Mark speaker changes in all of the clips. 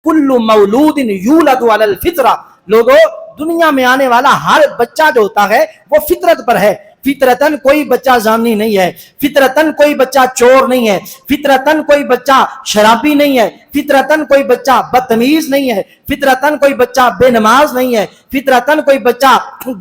Speaker 1: کل مولود یولد علی الفطرہ، لوگوں دنیا میں آنے والا ہر بچہ جو ہوتا ہے وہ فطرت پر ہے. فطرتاً کوئی بچہ زانی نہیں ہے، فطرتاً کوئی بچہ چور نہیں ہے، فطرتاً کوئی بچہ شرابی نہیں ہے، فطرتاً کوئی بچہ بدتمیز نہیں ہے، فطرتاً کوئی بچہ بے نماز نہیں ہے، فطرتاً کوئی بچہ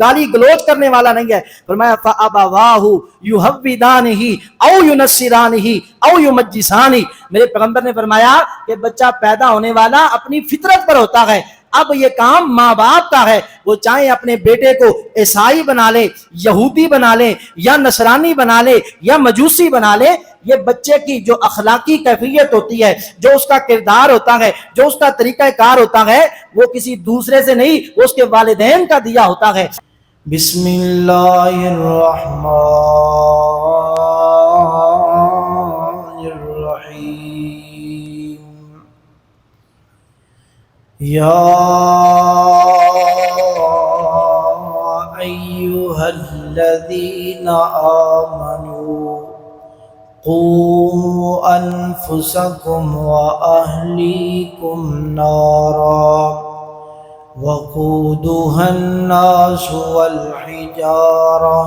Speaker 1: گالی گلوچ کرنے والا نہیں ہے. فرمایا فَأَبَوَاهُ يُهَوِّدَانِهِ أَوْ يُنَصِّرَانِهِ أَوْ يُمَجِّسَانِهِ. میرے پیغمبر نے فرمایا کہ بچہ پیدا ہونے والا اپنی فطرت پر ہوتا ہے. اب یہ کام ماں باپ کا ہے، وہ چاہے اپنے بیٹے کو عیسائی بنا لے، یہودی بنا لے، یا نصرانی بنا لے، یا مجوسی بنا لے. یہ بچے کی جو اخلاقی کیفیت ہوتی ہے، جو اس کا کردار ہوتا ہے، جو اس کا طریقہ کار ہوتا ہے، وہ کسی دوسرے سے نہیں، وہ اس کے والدین کا دیا ہوتا ہے.
Speaker 2: بسم اللہ الرحمن الرحیم. یا ایہا الذین آمنوا قوا انفسکم واہلیکم نارا وقودها الناس والحجارة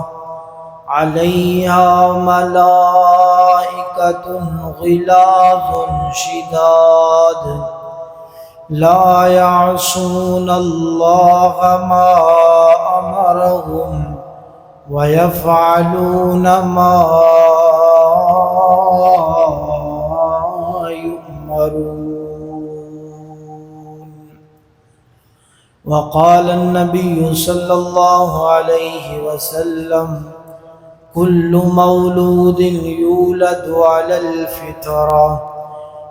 Speaker 2: عليها ملائكة غلاظ شداد لا يعصون الله ما أمرهم ويفعلون ما يؤمرون. وقال النبي صلى الله عليه وسلم كل مولود يولد على الفطرة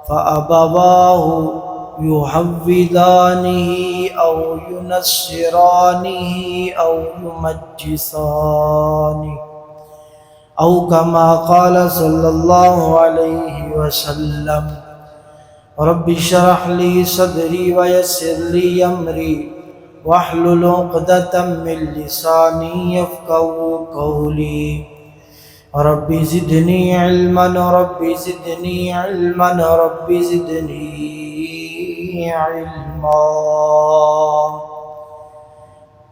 Speaker 2: فأبواه يهودانه أو ينصرانه أو يمجسانه أو كما قال صلى الله عليه وسلم. رب اشرح لي صدري ويسر لي أمري واحلل عقدة من لساني يفقهوا قولي. رب زدني علما رب زدني علما رب زدني علما.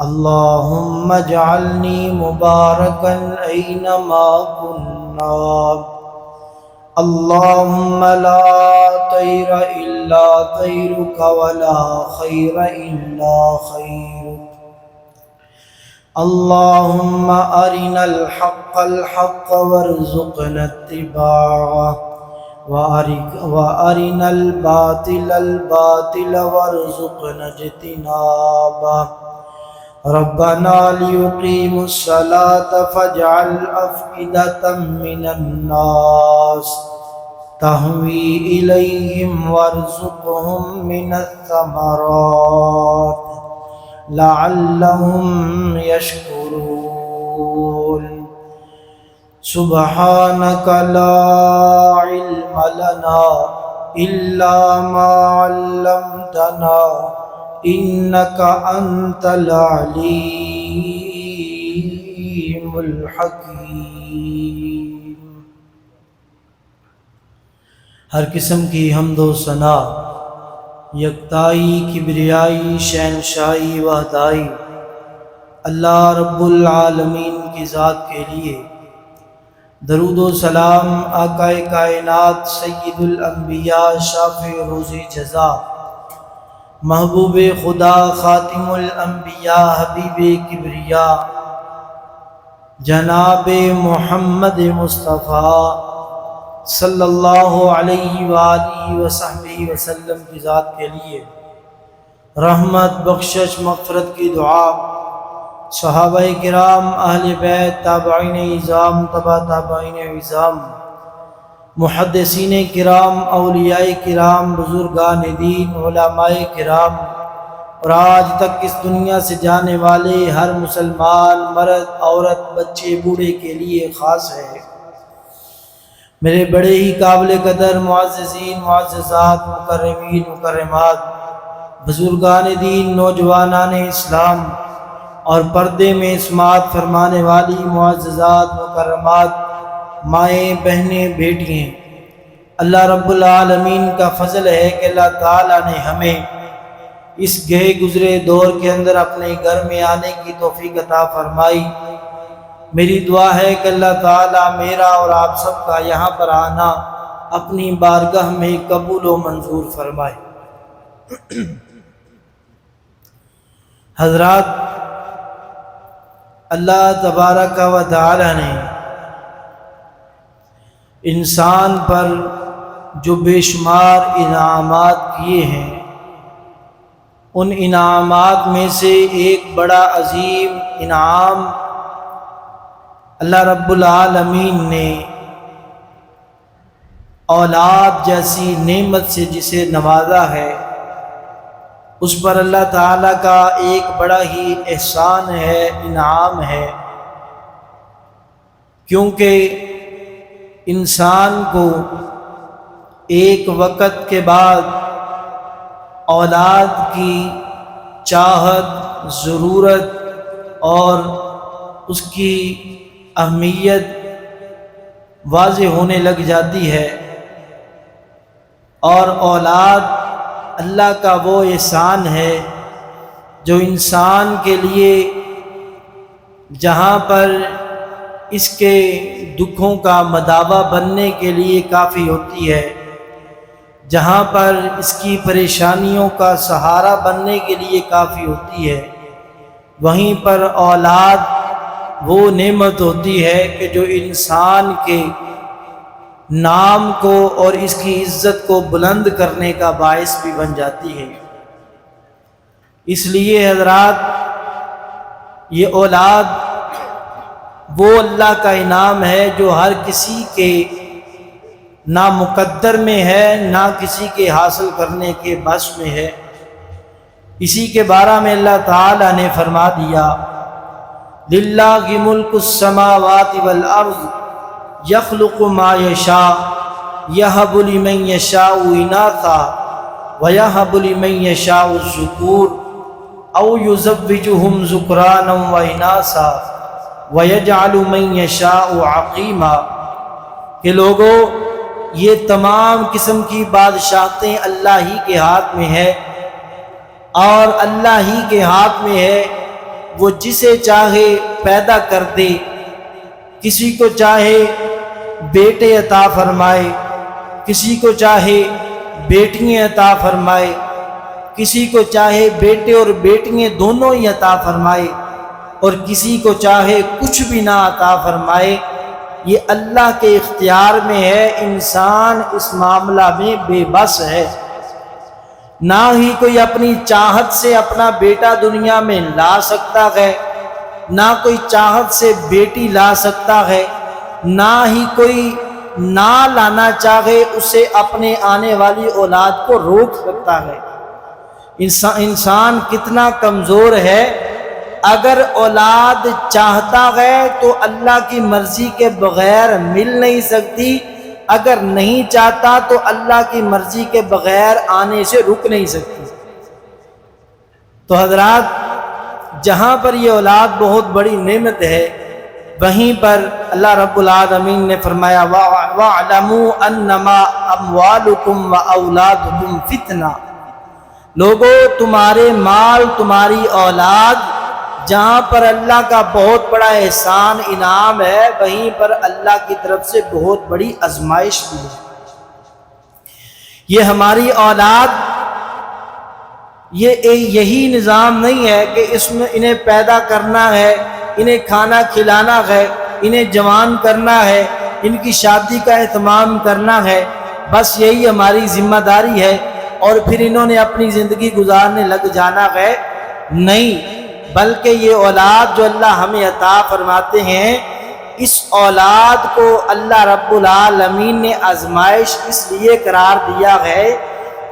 Speaker 2: اللهم اجعلني مباركا أينما كنا. اللهم لا طير إلا طيرك ولا خير إلا خيرك. اللهم أرنا الحق الحق وارزقنا اتباعه وأرنا الباطل الباطل وارزقنا اجتنابه. ربنا ليقيموا الصلاة فاجعل أفئدة من الناس تهوي إليهم وارزقهم من الثمرات لعلهم يشكرون. سبحانك لا علم لنا إلا ما علمتنا إنك أنت العليم الحكيم. ہر قسم کی حمد و ثنا، یکتائی، کبریائی، شہنشائی، وحدائی اللہ رب العالمین کی ذات کے لیے. درود و سلام آقا کائنات سید الانبیاء شافع روز جزا محبوب خدا خاتم الانبیاء حبیب کبریا جناب محمد مصطفیٰ صلی اللہ علیہ وآلہ وصحبہ وسلم کی ذات کے لیے. رحمت، بخشش، مغفرت کی دعا صحابہ کرام، اہل بیت، تابعین اعظام، تبع تابعین اعظام، محدثین کرام، اولیاء کرام، بزرگان دین، علماء کرام اور آج تک اس دنیا سے جانے والے ہر مسلمان مرد، عورت، بچے، بوڑھے کے لیے خاص ہے. میرے بڑے ہی قابل قدر معززین، معززات، مکرمین، مکرمات، بزرگان دین، نوجوانان اسلام اور پردے میں سماعت فرمانے والی معززات، مکرمات، مائیں، بہنیں، بیٹیاں، اللہ رب العالمین کا فضل ہے کہ اللہ تعالیٰ نے ہمیں اس گئے گزرے دور کے اندر اپنے گھر میں آنے کی توفیق عطا فرمائی۔ میری دعا ہے کہ اللہ تعالیٰ میرا اور آپ سب کا یہاں پر آنا اپنی بارگاہ میں قبول و منظور فرمائے۔ حضرات، اللہ تبارک و تعالی نے انسان پر جو بے شمار انعامات کیے ہیں، ان انعامات میں سے ایک بڑا عظیم انعام اللہ رب العالمین نے اولاد جیسی نعمت سے جسے نوازا ہے، اس پر اللہ تعالیٰ کا ایک بڑا ہی احسان ہے، انعام ہے، کیونکہ انسان کو ایک وقت کے بعد اولاد کی چاہت، ضرورت اور اس کی اہمیت واضح ہونے لگ جاتی ہے، اور اولاد اللہ کا وہ احسان ہے جو انسان کے لیے جہاں پر اس کے دکھوں کا مداوا بننے کے لیے کافی ہوتی ہے، جہاں پر اس کی پریشانیوں کا سہارا بننے کے لیے کافی ہوتی ہے، وہیں پر اولاد وہ نعمت ہوتی ہے کہ جو انسان کے نام کو اور اس کی عزت کو بلند کرنے کا باعث بھی بن جاتی ہے۔ اس لیے حضرات، یہ اولاد وہ اللہ کا انعام ہے جو ہر کسی کے نہ مقدر میں ہے، نہ کسی کے حاصل کرنے کے بس میں ہے۔ اسی کے بارے میں اللہ تعالیٰ نے فرما دیا، للہ ملک السماوات والارض یخلق ما یشاء یہب لمن یشاء اناثا ویہب لمن یشاء الذکور او یزوجہم ذکرانا واناثا ویجعل من یشاء عقیما، کہ لوگوں، یہ تمام قسم کی بادشاہتیں اللہ ہی کے ہاتھ میں ہے، اور اللہ ہی کے ہاتھ میں ہے، وہ جسے چاہے پیدا کر دے، کسی کو چاہے بیٹے عطا فرمائے، کسی کو چاہے بیٹیاں عطا فرمائے، کسی کو چاہے بیٹے اور بیٹیاں دونوں ہی عطا فرمائے، اور کسی کو چاہے کچھ بھی نہ عطا فرمائے۔ یہ اللہ کے اختیار میں ہے، انسان اس معاملہ میں بے بس ہے۔ نہ ہی کوئی اپنی چاہت سے اپنا بیٹا دنیا میں لا سکتا ہے، نہ کوئی چاہت سے بیٹی لا سکتا ہے، نہ ہی کوئی نہ لانا چاہے اسے اپنے آنے والی اولاد کو روک سکتا ہے۔ انسان کتنا کمزور ہے، اگر اولاد چاہتا ہے تو اللہ کی مرضی کے بغیر مل نہیں سکتی، اگر نہیں چاہتا تو اللہ کی مرضی کے بغیر آنے سے رک نہیں سکتی۔ تو حضرات، جہاں پر یہ اولاد بہت بڑی نعمت ہے، وہیں پر اللہ رب العالمین نے فرمایا وَاعْلَمُوا أَنَّمَا أَمْوَالُكُمْ وَأَوْلَادُكُمْ فِتْنَةٌ، لوگوں، تمہارے مال، تمہاری اولاد، جہاں پر اللہ کا بہت بڑا احسان انعام ہے، وہیں پر اللہ کی طرف سے بہت بڑی آزمائش بھی ہے۔ یہ ہماری اولاد، یہی نظام نہیں ہے کہ اس میں انہیں پیدا کرنا ہے، انہیں کھانا کھلانا ہے، انہیں جوان کرنا ہے، ان کی شادی کا اہتمام کرنا ہے، بس یہی ہماری ذمہ داری ہے، اور پھر انہوں نے اپنی زندگی گزارنے لگ جانا ہے۔ نہیں، بلکہ یہ اولاد جو اللہ ہمیں عطا فرماتے ہیں، اس اولاد کو اللہ رب العالمین نے آزمائش اس لیے قرار دیا ہے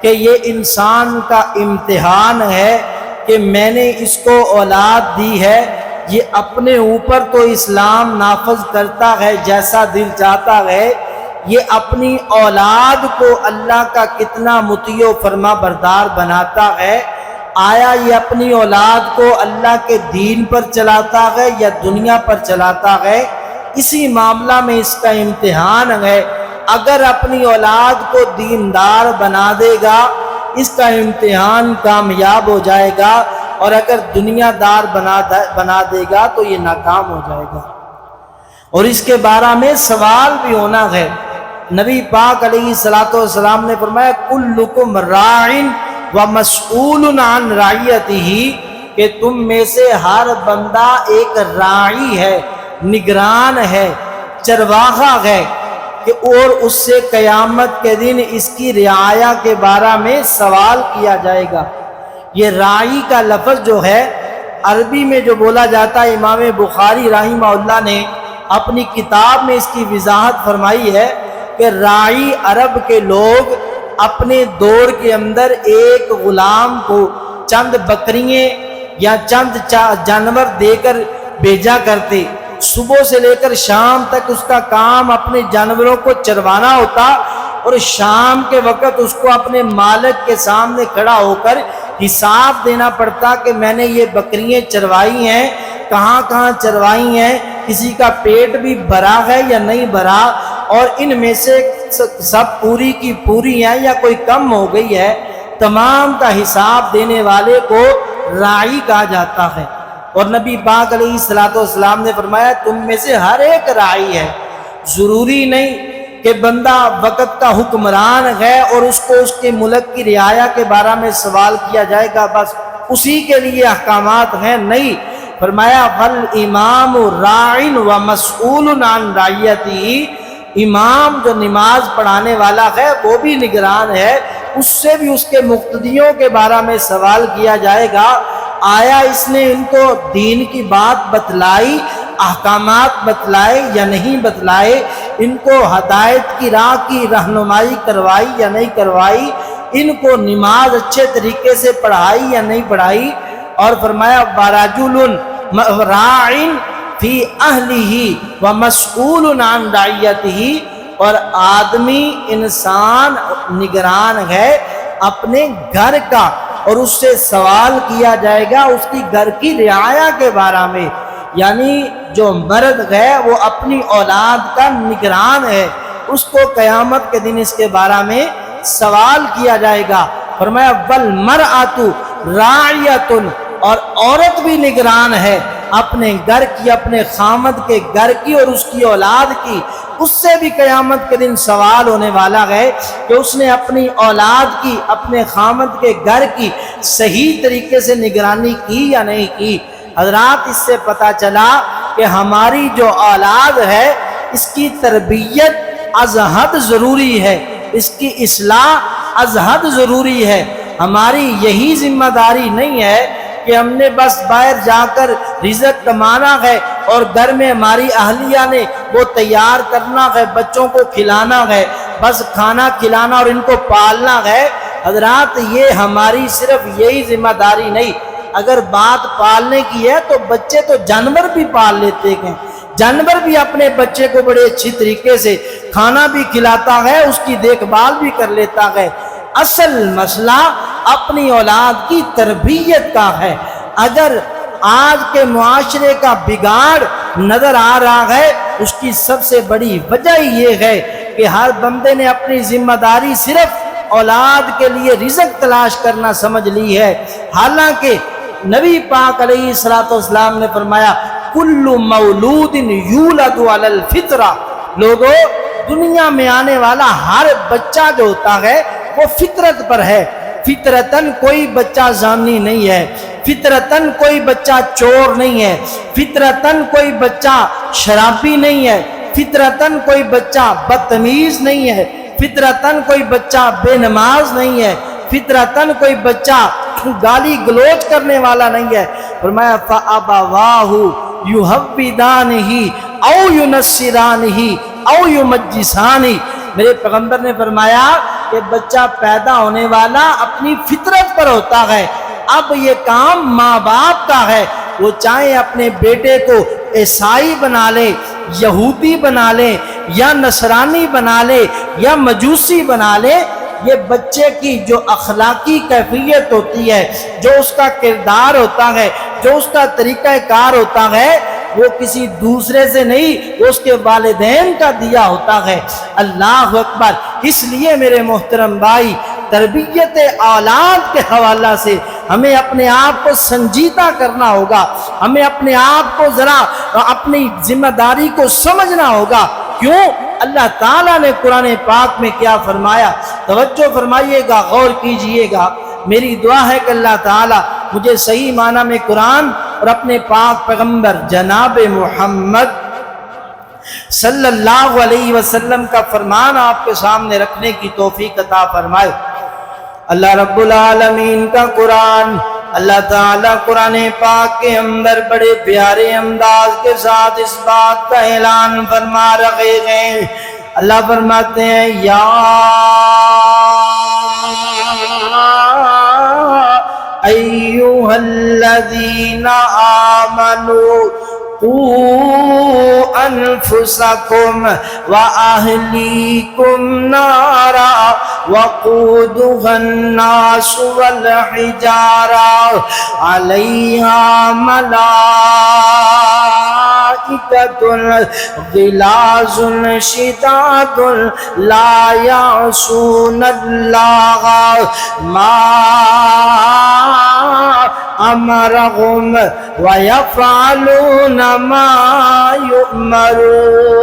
Speaker 2: کہ یہ انسان کا امتحان ہے کہ میں نے اس کو اولاد دی ہے، یہ اپنے اوپر تو اسلام نافذ کرتا ہے جیسا دل چاہتا ہے، یہ اپنی اولاد کو اللہ کا کتنا مطیع و فرما بردار بناتا ہے۔ آیا یہ اپنی اولاد کو اللہ کے دین پر چلاتا ہے یا دنیا پر چلاتا ہے؟ اسی معاملہ میں اس کا امتحان ہے
Speaker 1: اگر اپنی اولاد کو دیندار بنا دے گا اس کا امتحان کامیاب ہو جائے گا، اور اگر دنیا دار بنا دے گا تو یہ ناکام ہو جائے گا۔ اور اس کے بارے میں سوال بھی ہونا ہے۔ نبی پاک علیہ الصلوۃ والسلام نے فرمایا کلکم راع ومسئول عن رعیتہ، کہ تم میں سے ہر بندہ ایک راعی ہے، نگران ہے، چرواہا ہے، کہ اور اس سے قیامت کے دن اس کی رعایا کے بارے میں سوال کیا جائے گا۔ یہ راعی کا لفظ جو ہے عربی میں جو بولا جاتا ہے، امام بخاری رحمہ اللہ نے اپنی کتاب میں اس کی وضاحت فرمائی ہے کہ راعی عرب کے لوگ اپنے دور کے اندر ایک غلام کو چند بکریاں یا چند جانور دے کر بھیجا کرتے، صبح سے لے کر شام تک اس کا کام اپنے جانوروں کو چروانا ہوتا، اور شام کے وقت اس کو اپنے مالک کے سامنے کھڑا ہو کر حساب دینا پڑتا کہ میں نے یہ بکریاں چروائی ہیں، کہاں کہاں چروائی ہیں، کسی کا پیٹ بھی بھرا ہے یا نہیں بھرا، اور ان میں سے سب پوری کی پوری ہیں یا کوئی کم ہو گئی ہے۔ تمام کا حساب دینے والے کو راعی کہا جاتا ہے۔ اور نبی پاک علیہ الصلوۃ والسلام نے فرمایا تم میں سے ہر ایک راعی ہے، ضروری نہیں کہ بندہ وقت کا حکمران ہے اور اس کو اس کے ملک کی رعایا کے بارے میں سوال کیا جائے گا بس اسی کے لیے احکامات ہیں، نہیں۔ فرمایا فالامام راع ومسئول عن رعیتہ، امام جو نماز پڑھانے والا ہے وہ بھی نگران ہے، اس سے بھی اس کے مقتدیوں کے بارے میں سوال کیا جائے گا، آیا اس نے ان کو دین کی بات بتلائی، احکامات بتلائے یا نہیں بتلائے، ان کو ہدایت کی راہ کی رہنمائی کروائی یا نہیں کروائی، ان کو نماز اچھے طریقے سے پڑھائی یا نہیں پڑھائی۔ اور فرمایا وَرَجُلٌ راع فی اہلہ ومسئول عن رعیتہ، اور آدمی انسان نگران ہے اپنے گھر کا، اور اس سے سوال کیا جائے گا اس کی گھر کی رعایا کے بارے میں، یعنی جو مرد ہے وہ اپنی اولاد کا نگران ہے، اس کو قیامت کے دن اس کے بارے میں سوال کیا جائے گا۔ فرمایا والمرأۃ راعیۃ، اور عورت بھی نگران ہے اپنے گھر کی، اپنے خامد کے گھر کی اور اس کی اولاد کی، اس سے بھی قیامت کے دن سوال ہونے والا ہے کہ اس نے اپنی اولاد کی، اپنے خامد کے گھر کی صحیح طریقے سے نگرانی کی یا نہیں کی۔ حضرات اس سے پتہ چلا کہ ہماری جو اولاد ہے اس کی تربیت از حد ضروری ہے، اس کی اصلاح از حد ضروری ہے۔ ہماری یہی ذمہ داری نہیں ہے کہ ہم نے بس باہر جا کر رزق کمانا ہے اور گھر میں ہماری اہلیہ نے وہ تیار کرنا ہے، بچوں کو کھلانا ہے، بس کھانا کھلانا اور ان کو پالنا ہے۔ حضرات یہ ہماری صرف یہی ذمہ داری نہیں، اگر بات پالنے کی ہے تو بچے تو جانور بھی پال لیتے ہیں، جانور بھی اپنے بچے کو بڑے اچھی طریقے سے کھانا بھی کھلاتا ہے، اس کی دیکھ بھال بھی کر لیتا ہے۔ اصل مسئلہ اپنی اولاد کی تربیت کا ہے۔ اگر آج کے معاشرے کا بگاڑ نظر آ رہا ہے اس کی سب سے بڑی وجہ یہ ہے کہ ہر بندے نے اپنی ذمہ داری صرف اولاد کے لیے رزق تلاش کرنا سمجھ لی ہے، حالانکہ نبی پاک علیہ الصلوۃ والسلام نے فرمایا کل مولود یولد علی الفطرہ، لوگوں دنیا میں آنے والا ہر بچہ جو ہوتا ہے وہ فطرت پر ہے۔ فطرتاً کوئی بچہ زانی نہیں ہے، فطرتاً کوئی بچہ چور نہیں ہے، فطرتاً کوئی بچہ شرابی نہیں ہے، فطرتاً کوئی بچہ بدتمیز نہیں ہے، فطرتاً کوئی بچہ بے نماز نہیں ہے، فطرتاً کوئی بچہ گالی گلوچ کرنے والا نہیں ہے۔ فرمایا فَأَبَوَاهُ يُحَوِّدَانِهِ أَوْ يُنَصِّرَانِهِ أَوْ يُمَجِّسَانِهِ، میرے پیغمبر نے فرمایا کہ بچہ پیدا ہونے والا اپنی فطرت پر ہوتا ہے، اب یہ کام ماں باپ کا ہے، وہ چاہے اپنے بیٹے کو عیسائی بنا لے، یہودی بنا لے، یا نصرانی بنا لے، یا مجوسی بنا لے، یہ بچے کی جو اخلاقی کیفیت ہوتی ہے، جو اس کا کردار ہوتا ہے، جو اس کا طریقہ کار ہوتا ہے، وہ کسی دوسرے سے نہیں، وہ اس کے والدین کا دیا ہوتا ہے۔ اللہ اکبر۔ اس لیے میرے محترم بھائی، تربیت اولاد کے حوالہ سے ہمیں اپنے آپ کو سنجیدہ کرنا ہوگا، ہمیں اپنے آپ کو ذرا اپنی ذمہ داری کو سمجھنا ہوگا۔ کیوں؟ اللہ تعالیٰ نے قرآن پاک میں کیا فرمایا؟ توجہ فرمائیے گا، غور کیجئے گا۔ میری دعا ہے کہ اللہ تعالیٰ مجھے صحیح معنی میں قرآن اور اپنے پاک پیغمبر جناب محمد صلی اللہ علیہ وسلم کا فرمان آپ کے سامنے رکھنے کی توفیق عطا فرمائے۔ اللہ رب العالمین کا قرآن، اللہ تعالیٰ قرآن پاک کے اندر بڑے پیارے انداز کے ساتھ اس بات کا اعلان فرما رہے ہیں۔ اللہ فرماتے ہیں، یا ایھا الذین آمنوا قوا انفسکم واہلیکم نارا وقودها الناس والحجارہ علیہا ملائکۃ غلاظ شداد لا یعصون اللہ ما امرهم ويفعلون ما يؤمرون۔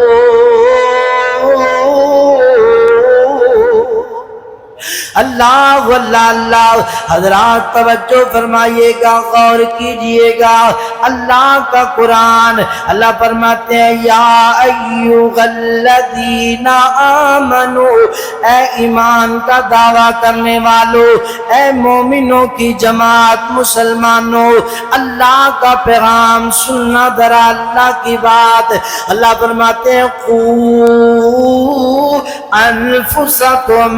Speaker 1: اللہ اللہ حضرات توجہ فرمائیے گا، غور کیجئے گا۔ اللہ کا قرآن، اللہ فرماتے ہیں، یا ایھا الذین آمنو، اے ایمان کا دعویٰ کرنے والوں، اے مومنوں کی جماعت، مسلمانوں، اللہ کا پیغام سننا ذرا اللہ کی بات۔ اللہ فرماتے ہیں، قوا انفسکم،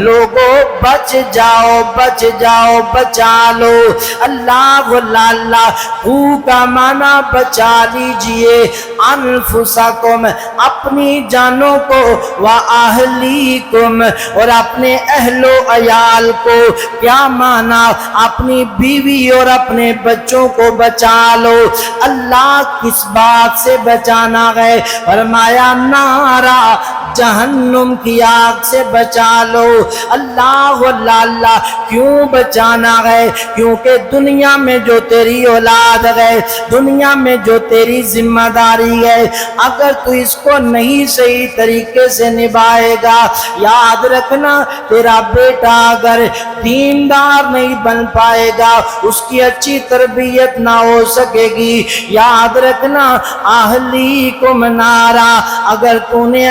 Speaker 1: لوگو بچ جاؤ، بچ جاؤ، بچا لو۔ اللہ اللہ، قو کا معنی بچا لیجئے، انفسکم اپنی جانوں کو، واہلیکم اور اپنے اہل و عیال کو۔ کیا معنی؟ اپنی بیوی اور اپنے بچوں کو بچا لو۔ اللہ کس بات سے بچانا ہے؟ فرمایا نارا، جہنم کی آگ سے بچا لو۔ اللہ اللہ، کیوں بچانا ہے؟ کیونکہ دنیا میں جو تیری اولاد ہے، دنیا میں جو تیری ذمہ داری ہے، اگر تو اس کو نہیں صحیح طریقے سے نبھائے گا، یاد رکھنا تیرا بیٹا اگر دیندار نہیں بن پائے گا، اس کی اچھی تربیت نہ ہو سکے گی۔ یاد رکھنا اہلیکم نارا، اگر تو نے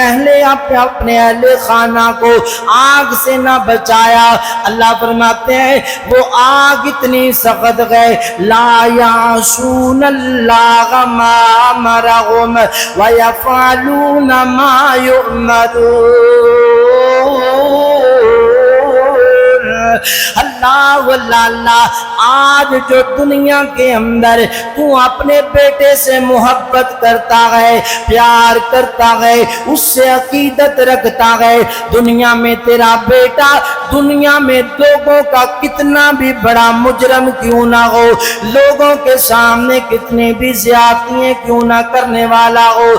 Speaker 1: اپنے اہل خانہ کو آگ سے نہ بچایا، اللہ فرماتے ہیں وہ آگ اتنی سخت ہے، لا یعصون اللہ ما امرهم ویفعلون ما یؤمرون۔ اللہ اللہ، آج جو دنیا کے اندر تو اپنے بیٹے سے محبت کرتا ہے، پیار کرتا ہے، اس سے عقیدت رکھتا ہے، دنیا میں تیرا بیٹا دنیا میں لوگوں کا کتنا بھی بڑا مجرم کیوں نہ ہو، لوگوں کے سامنے کتنی بھی زیادتیاں کیوں نہ کرنے والا ہو،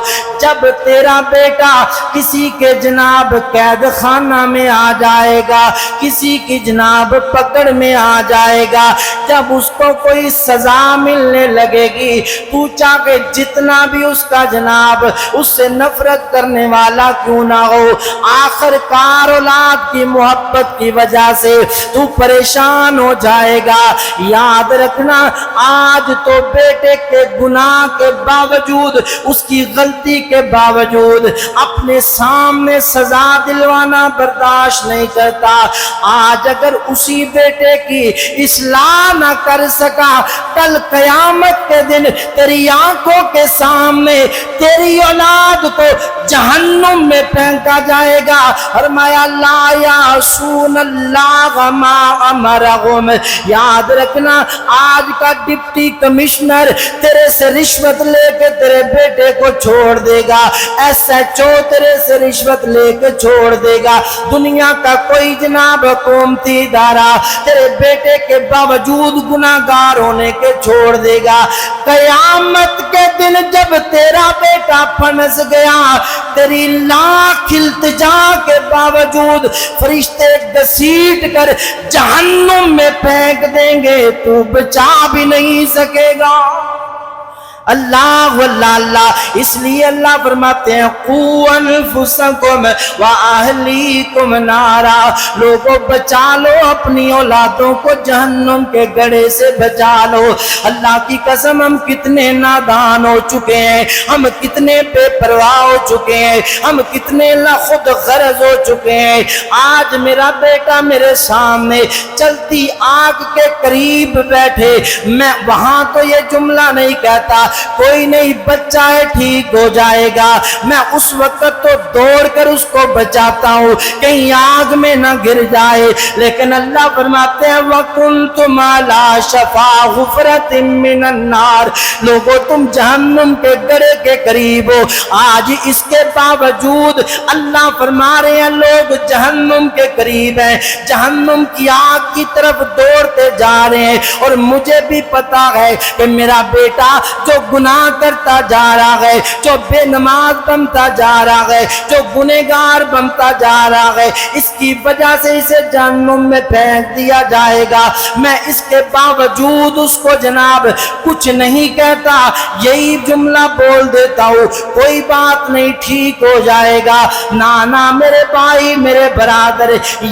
Speaker 1: جب تیرا بیٹا کسی کے جناب قید خانہ میں آ جائے گا، کسی کی جناب پکڑ میں آ جائے گا، جب اس کو کوئی سزا ملنے لگے گی، تو چاہے جتنا بھی اس کا جناب اس سے نفرت کرنے والا کیوں نہ ہو، آخر کار اولاد کی محبت کی وجہ سے تو پریشان ہو جائے گا۔ یاد رکھنا آج تو بیٹے کے گناہ کے باوجود، اس کی غلطی کے باوجود اپنے سامنے سزا دلوانا برداشت نہیں کرتا، آج اگر اسی بیٹے کی اصلاح نہ کر سکا، کل قیامت کے دن تیری آنکھوں کے سامنے تیری اولاد کو جہنم میں پھینکا جائے گا۔ فرمایا لا یعصون اللہ ما امرهم۔ یاد رکھنا آج کا ڈپٹی کمشنر تیرے سے رشوت لے کے تیرے بیٹے کو چھوڑ دے گا، SHO تیرے سے رشوت لے کے چھوڑ دے گا، دنیا کا کوئی جناب حکومتی دارا تیرے بیٹے کے باوجود گناہگار ہونے کے چھوڑ دے گا۔ قیامت کے دن جب تیرا بیٹا پھنس گیا تیری لاکھ التجا کے باوجود فرشتے گھسیٹ کر جہنم میں پھینک دیں گے تو بچا بھی نہیں سکے گا۔ اللہ اللہ، اس لیے اللہ فرماتے ہیں قُوْ أَنفُسَكُمْ وَأَهْلِيكُمْ نَارًا، لوگوں بچا لو اپنی اولادوں کو جہنم کے گڑھے سے بچا لو۔ اللہ کی قسم ہم کتنے نادان ہو چکے ہیں، ہم کتنے بے پرواہ ہو چکے ہیں، ہم کتنے خود غرض ہو چکے ہیں۔ آج میرا بیٹا میرے سامنے چلتی آگ کے قریب بیٹھے، میں وہاں تو یہ جملہ نہیں کہتا کوئی نہیں بچہ ہے ٹھیک ہو جائے گا، میں اس وقت تو دوڑ کر اس کو بچاتا ہوں کہیں آگ میں نہ گر جائے، لیکن اللہ فرماتے ہیں وَكُنْتُمْ عَلَىٰ شَفَا حُفْرَةٍ مِّنَ النَّارِ، لوگوں تم جہنم کے گڑھے کے قریب ہو۔ آج اس کے باوجود اللہ فرما رہے ہیں لوگ جہنم کے قریب ہیں، جہنم کی آگ کی طرف دوڑتے جا رہے ہیں، اور مجھے بھی پتا ہے کہ میرا بیٹا جو گناہ کرتا جا رہا ہے، جو بے نماز بنتا جا رہا ہے، جو گنہگار بنتا جا رہا ہے، اس کی وجہ سے اسے جہنم میں پھینک دیا جائے گا۔ میں اس کے باوجود اس کو جناب کچھ نہیں کہتا، یہی جملہ بول دیتا ہوں کوئی بات نہیں ٹھیک ہو جائے گا۔ نانا میرے بھائی میرے برادر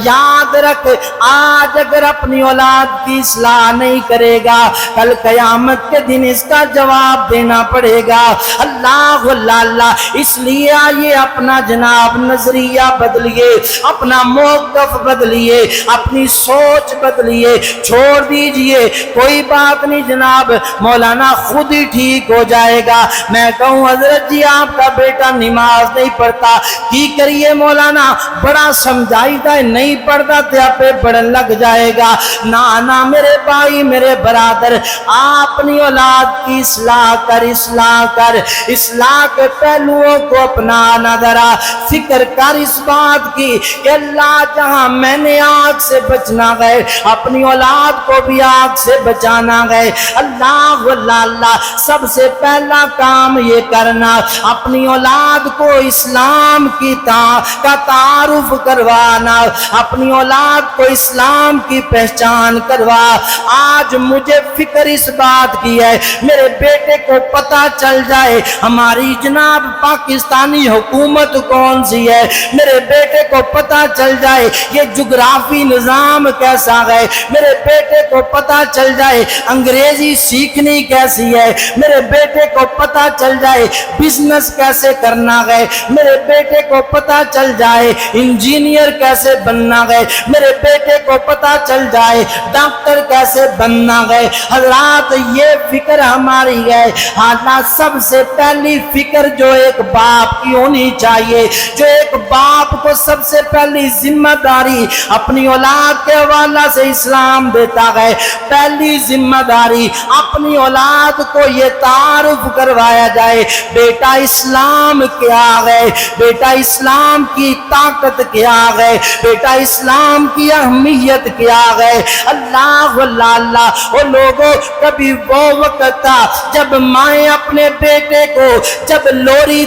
Speaker 1: یاد رکھ، آج اگر اپنی اولاد کی اصلاح نہیں کرے گا کل قیامت کے دن اس کا جواب دینا پڑے گا۔ اللہ اللہ، اس لیے آئیے اپنا جناب نظریہ بدلیے، اپنا موقف بدلیے، اپنی سوچ بدلیے، چھوڑ دیجئے کوئی بات نہیں جناب مولانا خود ہی ٹھیک ہو جائے گا۔ میں کہوں حضرت جی آپ کا بیٹا نماز نہیں پڑھتا کی کریے مولانا، بڑا سمجھائیدہ ہے نہیں پڑھتا تھے پہ بڑھن لگ جائے گا۔ نانا میرے بھائی میرے برادر اپنی اولاد کی اصلاح کر، اصلاح کر، اصلاح کے پہلوؤں کو اپنانا، ذرا فکر کر اس بات کی کہ اللہ جہاں میں نے آگ سے بچنا گئے اپنی اولاد کو بھی آگ سے بچانا گئے۔ اللہ اللہ، سب سے پہلا کام یہ کرنا اپنی اولاد کو اسلام کی کا تعارف کروانا، اپنی اولاد کو اسلام کی پہچان کروا۔ آج مجھے فکر اس بات کی ہے میرے بیٹے کو پتا چل جائے ہماری جناب پاکستانی حکومت کون سی ہے، میرے بیٹے کو پتا چل جائے یہ جغرافی نظام کیسا ہے، میرے بیٹے کو پتا چل جائے انگریزی سیکھنی کیسی ہے، میرے بیٹے کو پتا چل جائے بزنس کیسے کرنا ہے، میرے بیٹے کو پتا چل جائے انجینئر کیسے بننا ہے، میرے بیٹے کو پتا چل جائے ڈاکٹر کیسے بننا ہے۔ حضرات یہ فکر ہماری ہے، حالات سب سے پہلی فکر جو ایک باپ کی ہونی چاہیے، جو ایک باپ کو سب سے پہلی ذمہ داری اپنی اولاد کے حوالہ سے اسلام دیتا ہے، پہلی ذمہ داری اپنی اولاد کو یہ تعارف کروایا جائے بیٹا اسلام کیا ہے، بیٹا اسلام کی طاقت کیا ہے، بیٹا اسلام کی اہمیت کیا ہے۔ اللہ اللہ، اور لوگوں کبھی وہ وقت تھا جب مائیں اپنے بیٹے کو جب لوری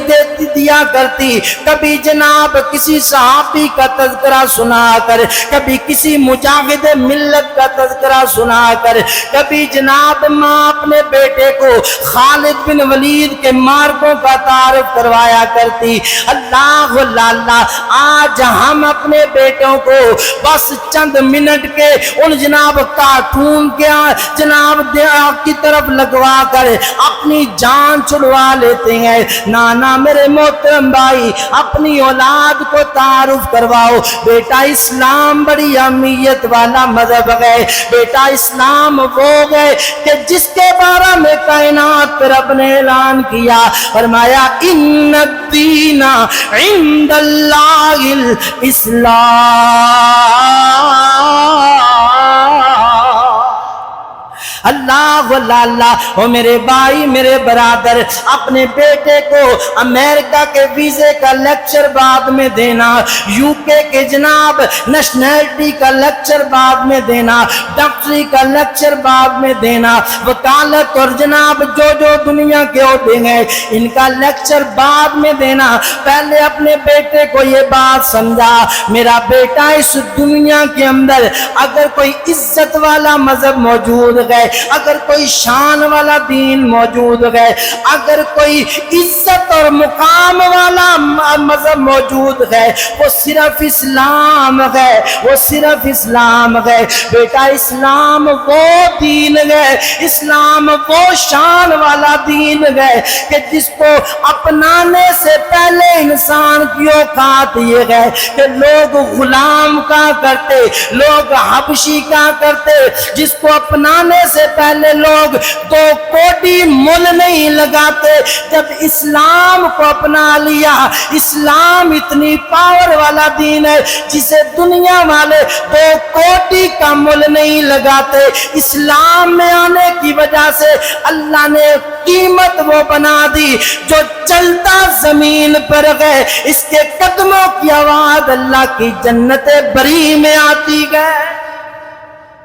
Speaker 1: دیا کرتی، کبھی جناب کسی صحابی کا تذکرہ سنا کر، کبھی کسی مجاہد ملت کا تذکرہ سنا کر، کبھی جناب ماں اپنے بیٹے کو خالد بن ولید کے مارکوں کا تعارف کروایا کرتی۔ اللہ اللہ، آج ہم اپنے بیٹوں کو بس چند منٹ کے ان جناب کارٹون کے جناب کی طرف لگوا کر اپنی جان چھڑوا لیتے ہیں۔ نانا میرے محترم بھائی اپنی اولاد کو تعارف کرواؤ بیٹا اسلام بڑی اہمیت والا مذہب ہے، بیٹا اسلام وہ ہے کہ جس کے بارے میں کائنات رب نے اعلان کیا، فرمایا ان الدین عند اللہ الاسلام۔ اللہ اللہ او میرے بھائی میرے برادر، اپنے بیٹے کو امریکہ کے ویزے کا لیکچر بعد میں دینا، یو کے جناب نیشنلٹی کا لیکچر بعد میں دینا، ڈاکٹری کا لیکچر بعد میں دینا، وکالت اور جناب جو دنیا کے ہوتے ہیں ان کا لیکچر بعد میں دینا۔ پہلے اپنے بیٹے کو یہ بات سمجھا، میرا بیٹا اس دنیا کے اندر اگر کوئی عزت والا مذہب موجود ہے، اگر کوئی شان والا دین موجود ہے، اگر کوئی عزت اور مقام والا مذہب موجود ہے، وہ صرف اسلام ہے، وہ صرف اسلام ہے۔ بیٹا اسلام وہ دین ہے، اسلام وہ شان والا دین ہے کہ جس کو اپنانے سے پہلے انسان کی اوقات یہ ہے کہ لوگ غلام کا کرتے، لوگ حبشی کا کرتے، جس کو اپنانے سے پہلے لوگ 2 کوڑی مول نہیں لگاتے۔ جب اسلام کو اپنا لیا، اسلام اتنی پاور والا دین ہے جسے دنیا والے 2 کوڑی کا مول نہیں لگاتے۔ اسلام میں آنے کی وجہ سے اللہ نے قیمت وہ بنا دی جو چلتا زمین پر ہے، اس کے قدموں کی آواز اللہ کی جنت بری میں آتی ہے۔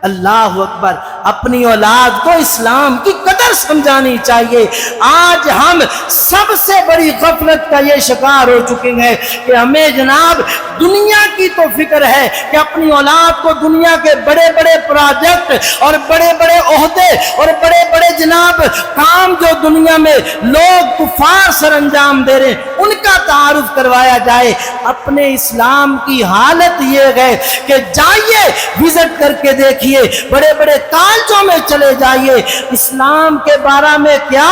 Speaker 1: اللہ اکبر، اپنی اولاد کو اسلام کی قدر سمجھانی چاہیے۔ آج ہم سب سے بڑی غفلت کا یہ شکار ہو چکے ہیں کہ ہمیں جناب دنیا کی تو فکر ہے کہ اپنی اولاد کو دنیا کے بڑے بڑے پروجیکٹ اور بڑے بڑے عہدے اور بڑے بڑے جناب کام جو دنیا میں لوگ کفار سر انجام دے رہے ہیں ان کا تعارف کروایا جائے۔ اپنے اسلام کی حالت یہ ہے کہ جائیے وزٹ کر کے دیکھیے، بڑے بڑے کالجوں میں چلے جائیے، اسلام کے بارے میں کیا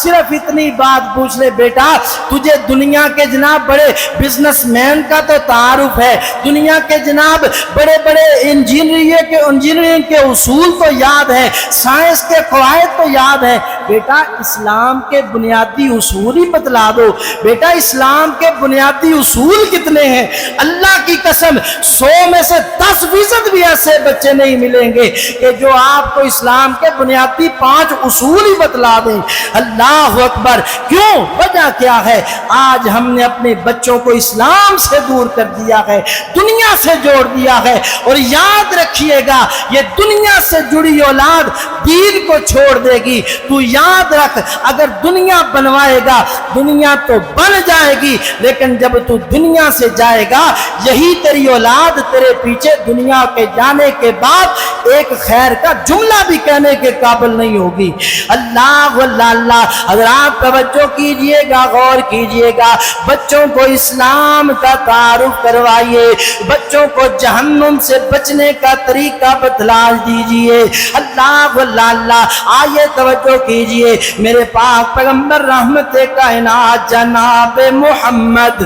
Speaker 1: صرف اتنی بات پوچھ لے، بیٹا تجھے دنیا کے جناب بڑے بزنس مین کا تو تعارف ہے، دنیا کے جناب بڑے بڑے انجینئرنگ کے اصول تو یاد ہے، سائنس کے قواعد تو یاد ہے، بیٹا اسلام کے بنیادی اصول ہی بتلا دو۔ بیٹا اسلام کے بنیادی اصول کتنے ہیں؟ اللہ کی قسم 100 میں سے 10% بھی ایسے بچے نہیں ملیں گے کہ جو آپ کو اسلام کے بنیادی 5 اصول ہی بتلا دیں۔ اللہ اکبر، کیوں؟ وجہ کیا ہے؟ آج ہم نے اپنے بچوں کو اسلام سے دور کر دیا ہے، دنیا سے جوڑ دیا ہے۔ اور یاد رکھیے گا یہ دنیا سے جڑی اولاد دین کو چھوڑ دے گی۔ تو یاد رکھ، اگر دنیا بنوائے گا دنیا تو بن جائے گی، لیکن جب تو دنیا سے جائے گا یہی تیری اولاد تیرے پیچھے دنیا کے جانے کے بعد ایک خیر کا جملہ بھی کہنے کے قابل نہیں ہوگی۔ اللہ اللہ، حضرات توجہ کیجئے گا، غور کیجئے گا، بچوں کو اسلام کا تعارف کروائیے، بچوں کو جہنم سے بچنے کا طریقہ بتلا دیجئے۔ اللہ اللہ، آئیے توجہ کیجئے، میرے پاک پیغمبر رحمت کائنات جناب محمد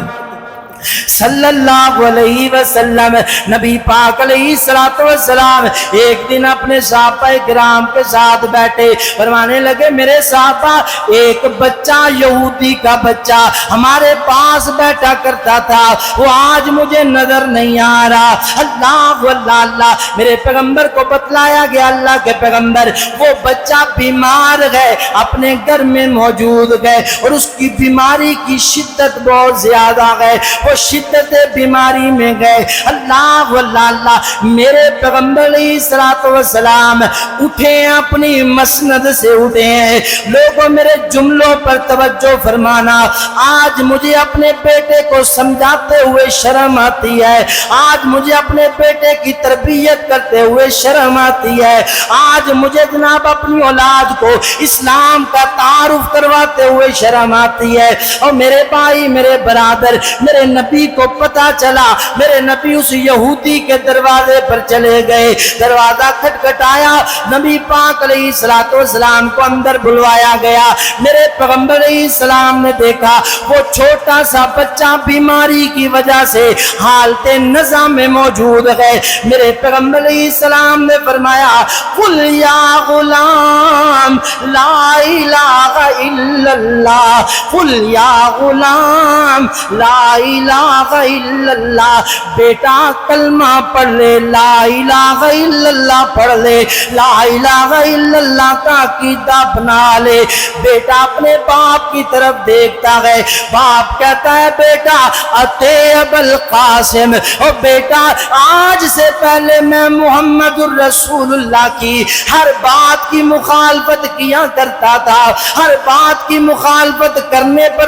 Speaker 1: صلی اللہ علیہ وسلم، نبی پاک علیہ السلام ایک دن اپنے صحابہ کرام کے ساتھ بیٹھے، فرمانے لگے میرے صحابہ ایک بچہ یہودی کا بچہ ہمارے پاس بیٹھا کرتا تھا، وہ آج مجھے نظر نہیں آ رہا۔ اللہ اللہ، میرے پیغمبر کو بتلایا گیا اللہ کے پیغمبر وہ بچہ بیمار ہے، اپنے گھر میں موجود ہے اور اس کی بیماری کی شدت بہت زیادہ ہے، وہ شدت بیماری میں گئے۔ اللہ اللہ، میرے پیغمبر علیہ السلام اٹھے، اپنی مسند سے اٹھے ہیں۔ لوگوں میرے جملوں پر توجہ فرمانا، آج مجھے اپنے بیٹے کو سمجھاتے ہوئے شرم آتی ہے، آج مجھے اپنے بیٹے کی تربیت کرتے ہوئے شرم آتی ہے، آج مجھے جناب اپنی اولاد کو اسلام کا تعارف کرواتے ہوئے شرم آتی ہے۔ اور میرے بھائی میرے برادر، میرے نبی کو پتا چلا، میرے نبی اس یہودی کے دروازے پر چلے گئے، دروازہ کھٹکھٹایا، نبی پاک علیہ السلام کو اندر بلوایا گیا۔ میرے پیغمبر علیہ السلام نے دیکھا وہ چھوٹا سا بچہ بیماری کی وجہ سے حالت نزع میں موجود ہے۔ میرے پیغمبر علیہ السلام نے فرمایا قل یا غلام لا الہ الا اللہ، قل یا غلام لا الہ الہ الا اللہ، بیٹا کلمہ پڑھ لے، لا الہ الا اللہ پڑھ لے، لا الہ الا اللہ کا عقیدہ بنا لے۔ بیٹا اپنے باپ کی طرف دیکھتا ہے، باپ کہتا ہے بیٹا اتے ابوالقاسم، او بیٹا آج سے پہلے میں محمد الرسول اللہ کی ہر بات کی مخالفت کیا کرتا تھا، ہر بات کی مخالفت کرنے پر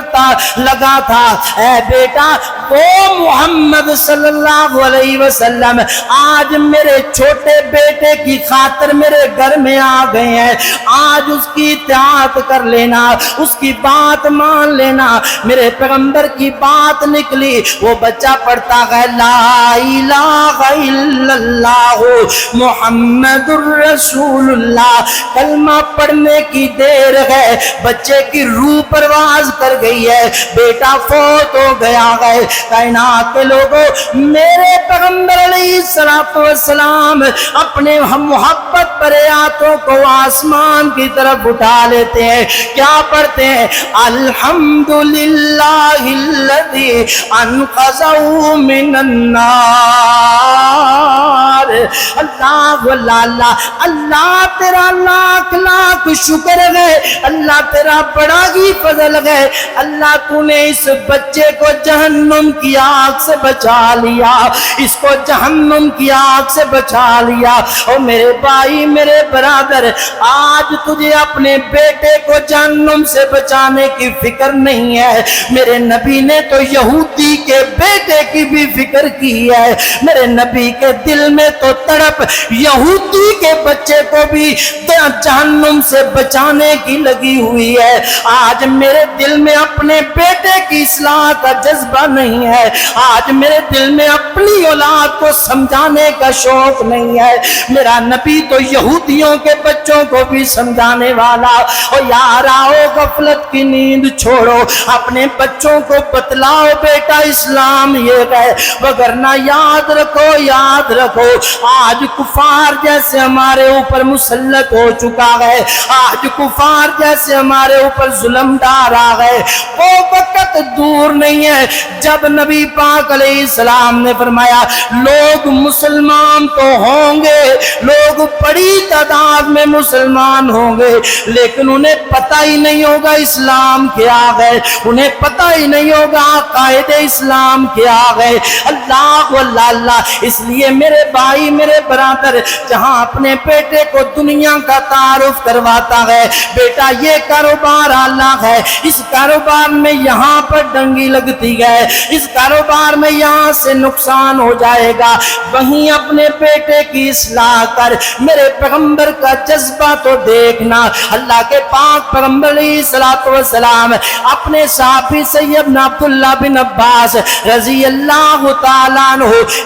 Speaker 1: لگا تھا، اے بیٹا وہ محمد صلی اللہ علیہ وسلم آج میرے چھوٹے بیٹے کی خاطر میرے گھر میں آ گئے ہیں، آج اس کی اطاعت کر لینا، اس کی بات مان لینا۔ میرے پیغمبر کی بات نکلی، وہ بچہ پڑھتا ہے لا الہ الا اللہ محمد الرسول اللہ، کلمہ پڑھنے کی دیر ہے، بچے کی روح پرواز کر گئی ہے، بیٹا فوت ہو گیا ہے۔ کائنات کے لوگوں، میرے پیغمبر علیہ الصلوۃ والسلام اپنے محبت بھرے ہاتھوں کو آسمان کی طرف اٹھا لیتے ہیں، کیا پڑھتے ہیں؟ الحمدللہ الذی انقذہ من النار، اللہ اللہ اللہ تیرا لاکھ لاکھ شکر ہے، اللہ تیرا بڑا ہی فضل ہے، اللہ تو نے اس بچے کو جہنم کی آگ سے بچا لیا، اس کو جہنم کی آگ سے بچا لیا۔ اور میرے بھائی میرے برادر، آج تجھے اپنے بیٹے کو جہنم سے بچانے کی فکر نہیں ہے، میرے نبی نے تو یہودی کے بیٹے کی بھی فکر کی ہے، میرے نبی کے دل میں تو تڑپ یہودی کے بچے کو بھی جہنم سے بچانے کی لگی ہوئی ہے۔ آج میرے دل میں اپنے بیٹے کی اصلاح کا جذبہ نہیں ہے، آج میرے دل میں اپنی اولاد کو سمجھانے کا شوق نہیں ہے، میرا نبی تو یہودیوں کے بچوں کو بھی سمجھانے والا۔ اور یار آؤ غفلت کی نیند چھوڑو، اپنے بچوں کو بتلاؤ بیٹا اسلام یہ ہے، وگرنہ یاد رکھو یاد رکھو، آج کفار جیسے ہمارے اوپر مسلط ہو چکا ہے، آج کفار جیسے ہمارے اوپر ظلم ڈال رہا ہے۔ وہ وقت دور نہیں ہے جب نبی پاک علیہ السلام نے فرمایا لوگ مسلمان تو ہوں گے، لوگ بڑی تعداد میں مسلمان ہوں گے، لیکن انہیں پتہ ہی نہیں ہوگا اسلام کیا ہے، انہیں پتہ ہی نہیں ہوگا عقائد اسلام کیا ہے۔ اللہ اللہ اللہ، اس لیے میرے بھائی میرے برادر، جہاں اپنے بیٹے کو دنیا کا تعارف کرواتا ہے، بیٹا یہ کاروبار اللہ ہے، اس کاروبار میں یہاں پر ڈنگی لگتی ہے، اس کاروبار میں یہاں سے نقصان ہو جائے گا، وہیں اپنے بیٹے کی اصلاح کر۔ میرے پیغمبر کا جذبہ تو دیکھنا، اللہ کے پاک پیغمبر علیہ الصلوۃ والسلام اپنے صحابی سیدنا عبداللہ بن عباس رضی اللہ تعالیٰ عنہ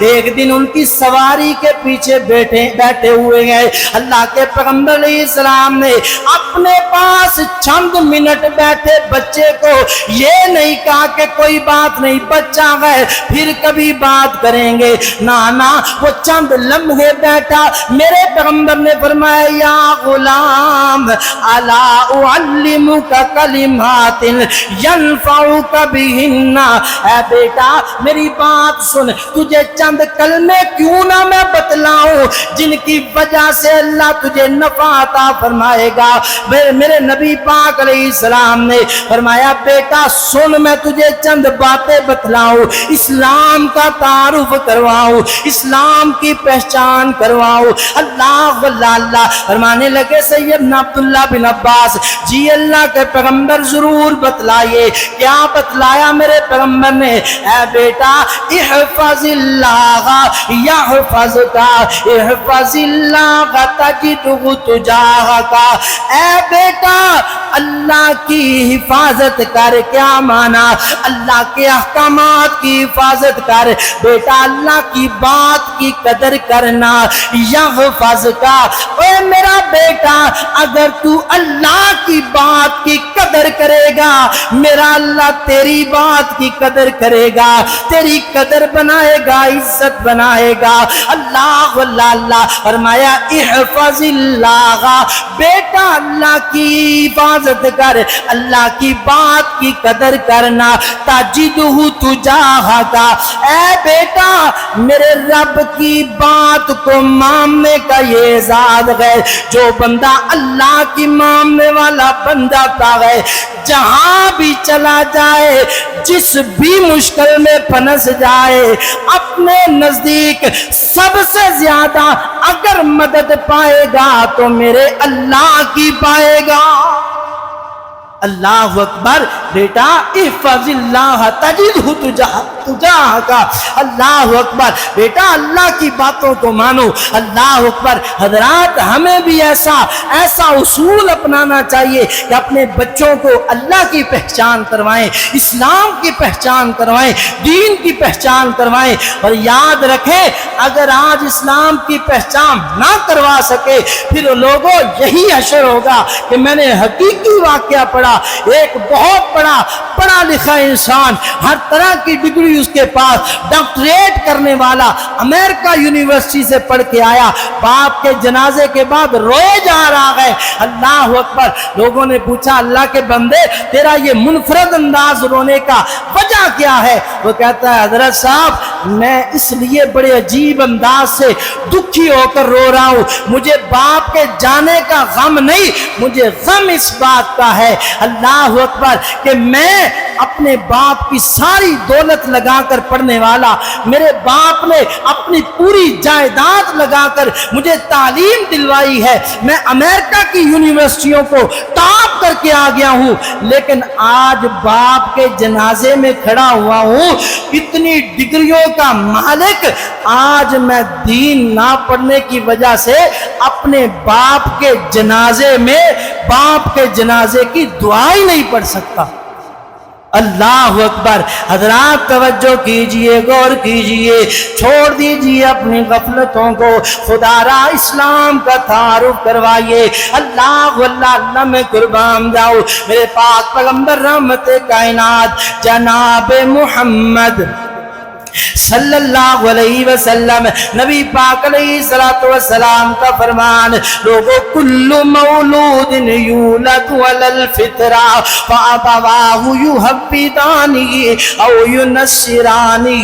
Speaker 1: ایک دن ان کی سواری کے پیچھے بیٹھے ہوئے ہیں، اللہ کے پیغمبر علیہ السلام نے اپنے پاس چند منٹ بیٹھے بچے کو یہ نہیں کہا کہ کوئی بات نہیں بچہ ہے پھر کبھی بات کریں گے، نانا وہ چند لمحے بیٹھا، میرے پیغمبر نے فرمایا یا غلام الا اعلمک کلمات ینفعک بہن، اے بیٹا میری بات سن، تجھے چند کلمے کیوں نہ میں بتلاؤں جن کی وجہ سے اللہ تجھے نفع عطا فرمائے گا۔ میرے نبی پاک علیہ السلام نے فرمایا بیٹا سن، میں تجھے چند باتیں بتلاؤں، اسلام کا تعارف کرواؤں، اسلام کی پہچان کرواؤں۔ اللہ اللہ اللہ، فرمانے لگے سیدنا عبداللہ بن عباس جی اللہ کے پیغمبر ضرور بتلائیے۔ کیا بتلایا میرے پیغمبر نے؟ اے بیٹا احفظ اللہ یحفظک، احفظ اللہ تجدہ تجاہک، اے بیٹا اللہ کی حفاظت کر۔ کیا مانا؟ اللہ کے احکامات کی حفاظت کر بیٹا، اللہ کی بات کی قدر کرنا۔ یحفظک، اے میرا بیٹا اگر تو اللہ کی بات کی قدر کرے گا میرا اللہ تیری بات کی قدر کرے گا، تیری قدر بنائے گا، عزت بنائے گا۔ اللہ اللہ اللہ فرمایا احفظ اللہ، بیٹا اللہ کی حفاظت کر، اللہ کی بات کی قدر کرنا، تجدہ تجاہک، اے بیٹا میرے رب کی بات کو ماننے کا یہ اعزاز ہے۔ جو بندہ اللہ کی ماننے والا بندہ تا ہے، جہاں بھی چلا جائے، جس بھی مشکل میں پھنس جائے، اپنے نزدیک سب سے زیادہ اگر مدد پائے گا تو میرے اللہ کی پائے گا۔ اللہ اکبر، بیٹا احفظ اللہ تجدہ تجاہک، اللہ اکبر، بیٹا اللہ کی باتوں کو مانو، اللہ اکبر۔ حضرات ہمیں بھی ایسا اصول اپنانا چاہیے کہ اپنے بچوں کو اللہ کی پہچان کروائیں، اسلام کی پہچان کروائیں، دین کی پہچان کروائیں، اور یاد رکھیں اگر آج اسلام کی پہچان نہ کروا سکے پھر لوگوں یہی حشر ہوگا کہ میں نے حقیقی واقعہ پڑھا، ایک بہت بڑا پڑھا لکھا انسان، ہر طرح کی ڈگری اس کے پاس، ڈاکٹریٹ کرنے والا، امریکہ یونیورسٹی سے پڑھ کے آیا، باپ کے جنازے کے بعد روئے جا رہا ہے۔ اللہ اکبر، لوگوں نے پوچھا اللہ کے بندے تیرا یہ منفرد انداز رونے کا وجہ کیا ہے؟ وہ کہتا ہے حضرت صاحب میں اس لیے بڑے عجیب انداز سے دکھی ہو کر رو رہا ہوں، مجھے باپ کے جانے کا غم نہیں، مجھے غم اس بات کا ہے اللہ اکبر کہ میں اپنے باپ کی ساری دولت لگا کر پڑھنے والا، میرے باپ نے اپنی پوری جائیداد لگا کر مجھے تعلیم دلوائی ہے، میں امریکہ کی یونیورسٹیوں کو ٹاپ کر کے آ گیا ہوں، لیکن آج باپ کے جنازے میں کھڑا ہوا ہوں، اتنی ڈگریوں کا مالک، آج میں دین نہ پڑھنے کی وجہ سے اپنے باپ کے جنازے میں باپ کے جنازے کی دعا ہی نہیں پڑھ سکتا۔ اللہ اکبر، حضرات توجہ کیجئے، غور کیجئے، چھوڑ دیجئے اپنی غفلتوں کو، خدا را اسلام کا تعارف کروائیے۔ اللہ اللہ میں قربان جاؤ میرے پاک پیغمبر رحمت کائنات جناب محمد صلی اللہ علیہ وسلم، نبی پاک علیہ السلام کا فرمان، لوگوں کل مولود یولد علی الفطرہ فابواہ یحودانہ او ینصرانہ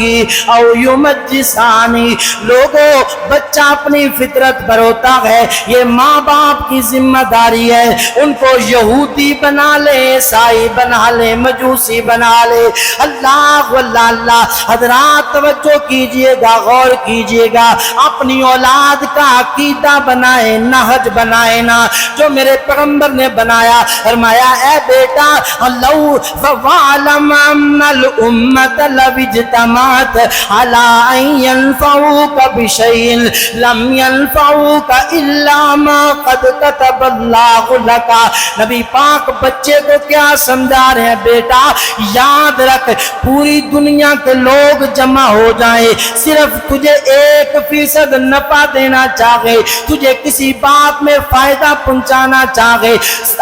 Speaker 1: او یمجسانہ، لوگوں بچہ اپنی فطرت پر ہوتا ہے، یہ ماں باپ کی ذمہ داری ہے، ان کو یہودی بنا لے، عیسائی بنا لے، مجوسی بنا لے۔ اللہ اللہ، حضرات توجہ کیجئے گا، غور کیجئے گا، اپنی اولاد کا عقیدہ بنائے، نہج بنائے نا جو میرے پیغمبر نے بنایا۔ فرمایا اے بیٹا لو فعلم ان الامت لو اجتمعت على ان ينفعوك بشيء لم ينفعوك الا ما قد كتب الله لك۔ نبی پاک بچے کو کیا سمجھا رہے ہیں؟ بیٹا یاد رکھ پوری دنیا کے لوگ جمع ہو جائیں، صرف تجھے 1% نفع دینا چاہے، تجھے کسی بات میں فائدہ پہنچانا چاہے،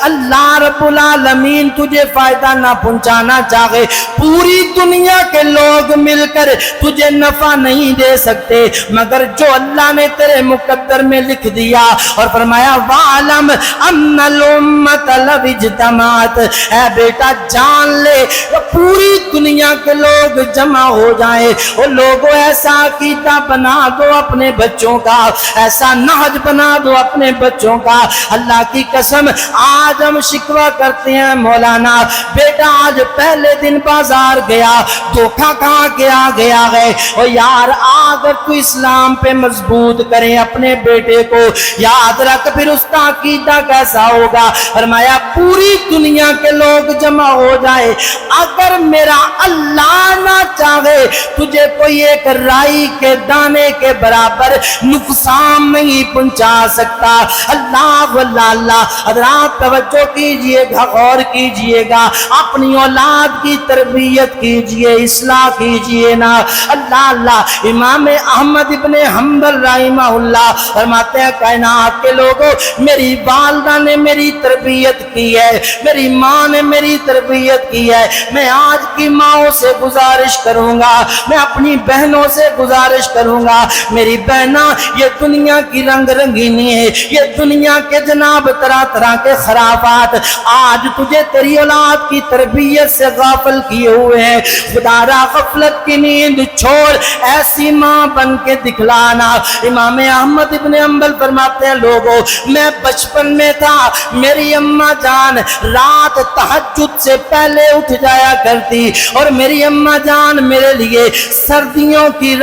Speaker 1: اللہ رب العالمین تجھے فائدہ نہ پہنچانا چاہے، پوری دنیا کے لوگ مل کر تجھے نفع نہیں دے سکتے مگر جو اللہ نے تیرے مقدر میں لکھ دیا۔ اور فرمایا وَعْلَمْ أَنَّ الْأُمَّةَ لَوْ اجْتَمَعَتْ، اے بیٹا جان لے پوری دنیا کے لوگ جمع ہو جائیں، وہ لوگوں ایسا عقیدہ بنا دو اپنے بچوں کا، ایسا نہج بنا دو اپنے بچوں کا، اللہ کی قسم آج ہم شکوہ کرتے ہیں مولانا بیٹا آج پہلے دن بازار گیا، دھوکہ کہاں کے آ گیا ہے، اور یار اگر تو اسلام پہ مضبوط کریں اپنے بیٹے کو، یاد رکھ پھر اس کا عقیدہ کیسا ہوگا۔ فرمایا پوری دنیا کے لوگ جمع ہو جائے، اگر میرا اللہ نہ چاہے تجھے کوئی ایک رائی کے دانے کے برابر نقصان نہیں پہنچا سکتا۔ اللہ اللہ، حضرات توجہ کیجئے گا، غور کیجئے گا، اپنی اولاد کی تربیت کیجئے، اصلاح کیجئے نا۔ اللہ اللہ، امام احمد ابن حنبل رحمہ اللہ فرماتے ہیں کائنات کے لوگوں، میری والدہ نے میری تربیت کی ہے، میری ماں نے میری تربیت کی ہے، میں آج کی ماؤں سے گزارش کروں گا، میں اپنی بہنوں سے گزارش کروں گا، میری بہنا یہ دنیا کی رنگ رنگینی ہے، یہ دنیا کے جناب طرح طرح کے خرافات آج تجھے تیری اولاد کی تربیت سے غافل کیے ہوئے ہیں، خدا را غفلت کی نیند چھوڑ، ایسی ماں بن کے دکھلانا۔ امام احمد ابن حنبل فرماتے ہیں لوگوں، میں بچپن میں تھا، میری اماں جان رات تہجد سے پہلے اٹھ جایا کرتی اور میری اماں جان میرے لیے سردیوں کی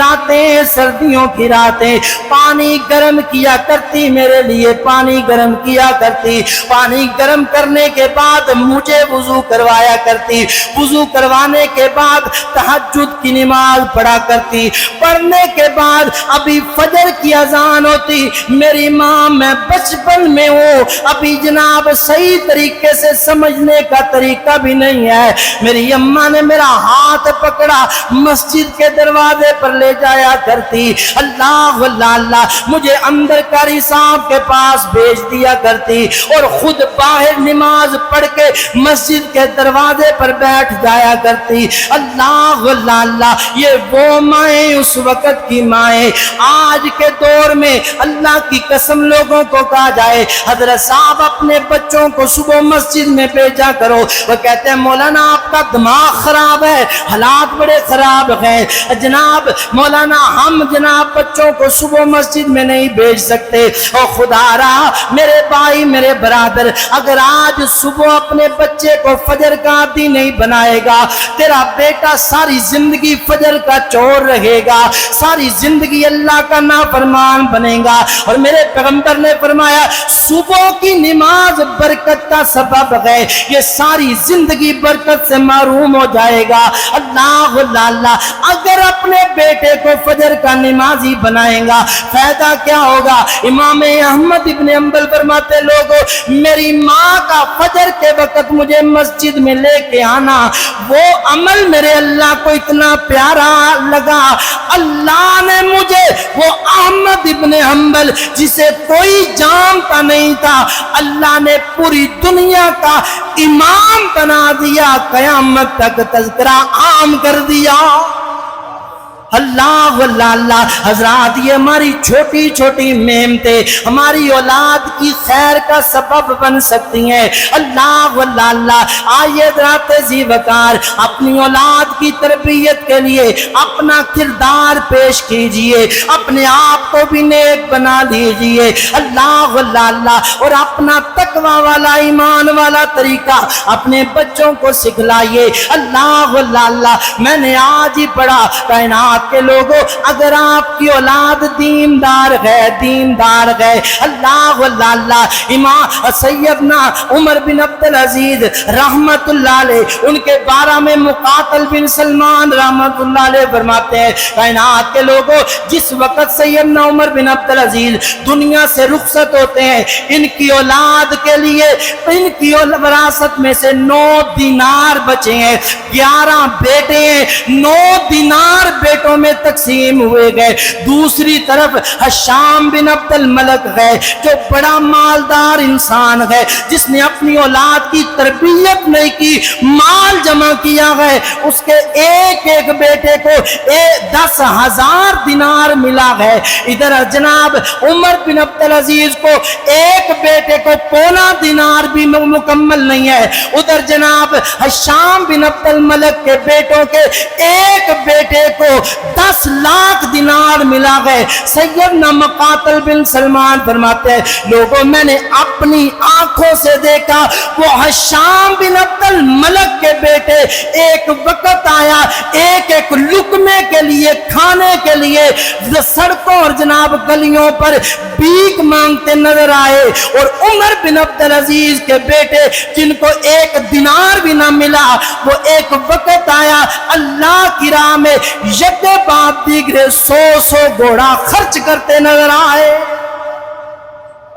Speaker 1: راتیں پانی گرم کیا کرتی، میرے لیے پانی گرم کیا کرتی، پانی گرم کرنے کے بعد مجھے وضو کروایا کرتی، وضو کروانے کے بعد تہجد کی نماز پڑھا کرتی، پڑھنے کے بعد ابھی فجر کی اذان ہوتی، میری ماں، میں بچپن میں ہوں، ابھی جناب صحیح طریقے سے سمجھنے کا طریقہ بھی نہیں ہے، میری اماں نے میرا ہاتھ پکڑا مسجد کے دروازے پر لے جایا کرتی، اللہ اللہ، مجھے اندر قاری صاحب کے پاس بھیج دیا کرتی اور خود باہر نماز پڑھ کے مسجد کے دروازے پر بیٹھ جایا کرتی۔ اللہ اللہ، یہ وہ مائیں اس وقت کی مائیں، آج کے دور میں اللہ کی قسم لوگوں کو کہا جائے حضرت صاحب اپنے بچوں کو صبح مسجد میں بھیجا کرو، وہ کہتے ہیں مولانا آپ کا دماغ خراب ہے، حالات بڑے خراب ہیں جناب مولانا، ہم جناب بچوں کو صبح مسجد میں نہیں بھیج سکتے۔ اور خدا را میرے بھائی، میرے برادر، اگر آج صبح اپنے بچے کو فجر کا عادی نہیں بنائے گا، تیرا بیٹا ساری زندگی فجر کا چور رہے گا، ساری زندگی اللہ کا نافرمان بنے گا۔ اور میرے پیغمبر نے فرمایا صبح کی نماز برکت کا سبب ہے، یہ ساری زندگی برکت سے محروم ہو جائے گا۔ اللہ اللہ، اگر اپنے بیٹے کو فجر کا نمازی بنائیں گا فائدہ کیا ہوگا؟ امام احمد ابن حنبل فرماتے لوگوں، میری ماں کا فجر کے وقت مجھے مسجد میں لے کے آنا، وہ عمل میرے اللہ کو اتنا پیارا لگا، اللہ نے مجھے وہ احمد ابن حنبل جسے کوئی جانتا نہیں تھا، اللہ نے پوری دنیا کا امام بنا دیا، قیامت تک تذکرہ عام کر دیا۔ اللہ اللہ، حضرات یہ ہماری چھوٹی چھوٹی نعمتیں ہماری اولاد کی خیر کا سبب بن سکتی ہیں۔ اللہ اللہ، آئیے ذرا تیزی وقار اپنی اولاد کی تربیت کے لیے اپنا کردار پیش کیجئے، اپنے آپ کو بھی نیک بنا لیجئے۔ اللہ اللہ، اور اپنا تقوی والا ایمان والا طریقہ اپنے بچوں کو سکھلائیے۔ اللہ اللہ، میں نے آج ہی پڑھا کائنات کے لوگوں، اگر آپ کی اولاد دیندار ہے، اللہ اللہ، امام سیدنا عمر بن عبدالعزیز رحمت اللہ علیہ، ان کے بارے میں مقاتل بن سلمان رحمت اللہ علیہ فرماتے ہیں کائنات کے لوگوں، جس وقت سیدنا عمر بن عبدالعزیز دنیا سے رخصت ہوتے ہیں، ان کی اولاد کے لیے ان کی وراثت میں سے 9 دینار بچے ہیں، 11 بیٹے ہیں، 9 دینار بیٹوں میں تقسیم ہوئے گئے۔ دوسری طرف حشام بن عبد الملک ہے جو بڑا مالدار انسان ہے، جس نے اپنی اولاد کی تربیت نہیں کی، مال جمع کیا ہے، اس کے ایک ایک بیٹے کو 10,000 دینار ملا ہے۔ ادھر جناب عمر بن عبدالعزیز کو ایک بیٹے کو 1.25 دینار بھی مکمل نہیں ہے، ادھر جناب حشام بن عبد الملک کے بیٹوں کے ایک بیٹے کو 10 لاکھ دینار ملا ہے۔ سیدنا مقاتل بن سلمان فرماتے ہیں لوگوں، میں نے اپنی آنکھوں سے دیکھا وہ حشام بن عبد الملک کے بیٹے ایک وقت آیا ایک ایک لقمے کے لیے، کھانے کے لیے سڑکوں اور جناب گلیوں پر بھیک مانگتے نظر آئے، اور عمر بن عبدالعزیز کے بیٹے جن کو 1 دینار بھی نہ ملا، وہ ایک وقت آیا اللہ کی راہ میں یک باپ دیگرے 100 گھوڑا خرچ کرتے نظر آئے۔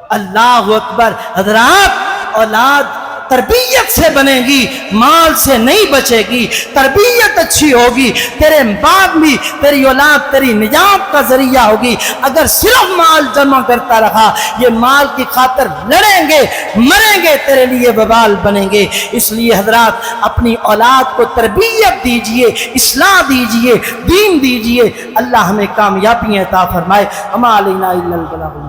Speaker 1: اللہ اکبر۔ حضرات، اولاد تربیت سے بنے گی، مال سے نہیں بچے گی۔ تربیت اچھی ہوگی، تیرے باپ بھی، تیری اولاد تیری نجات کا ذریعہ ہوگی۔ اگر صرف مال جمع کرتا رہا، یہ مال کی خاطر لڑیں گے، مریں گے، تیرے لیے وبال بنیں گے۔ اس لیے حضرات اپنی اولاد کو تربیت دیجئے، اصلاح دیجئے، دین دیجئے۔ اللہ ہمیں کامیابی عطا فرمائے۔ وما علینا الا البلاغ۔